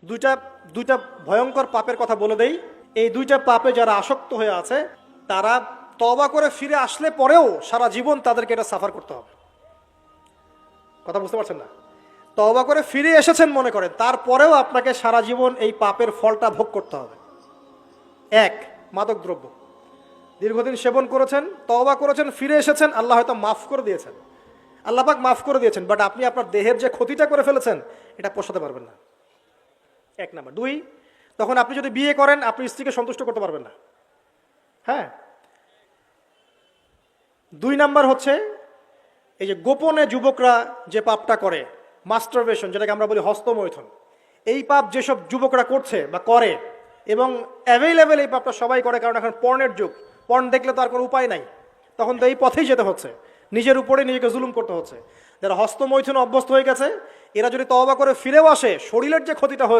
দুইটা দুইটা ভয়ঙ্কর পাপের কথা বলে দেই। এই দুইটা পাপে যারা আসক্ত হয়ে আছে তারা তওবা করে ফিরে আসলে পরেও সারা জীবন তাদেরকে এটা সাফার করতে হবে। কথা বুঝতে পারছেন না? তওবা করে ফিরে এসেছেন মনে করেন, তারপরেও আপনাকে সারা জীবন এই পাপের ফলটা ভোগ করতে হবে। এক, মাদক দ্রব্য দীর্ঘদিন সেবন করেছেন, তওবা করেছেন, ফিরে এসেছেন, আল্লাহ হয়তো মাফ করে দিয়েছেন, আল্লাহ পাক মাফ করে দিয়েছেন, বাট আপনি আপনার দেহের যে ক্ষতিটা করে ফেলেছেন এটা পোষাতে পারবেন না। এক নাম্বার। দুই, তখন আপনি যদি বিয়ে করেন আপনি স্ত্রীকে সন্তুষ্ট করতে পারবেন না। হ্যাঁ। দুই নাম্বার হচ্ছে এই যে গোপনে যুবকরা যে পাপটা করে, মাস্টারবেশন, যেটাকে আমরা বলি হস্তমৈথুন, এই পাপ যেসব যুবকরা করছে বা করে, এবং অ্যাভেলেবেল এই পাপটা সবাই করে, কারণ এখন পর্নের যুগ, পর্ন দেখলে তো আর কোনো উপায় নাই, তখন তো এই পথেই যেতে হচ্ছে, নিজের উপরে নিজেকে জুলুম করতে হচ্ছে। যারা হস্তমৈথুন অভ্যস্ত হয়ে গেছে এরা যদি তওবা করে ফিরেও আসে, শরীরের যে ক্ষতিটা হয়েছে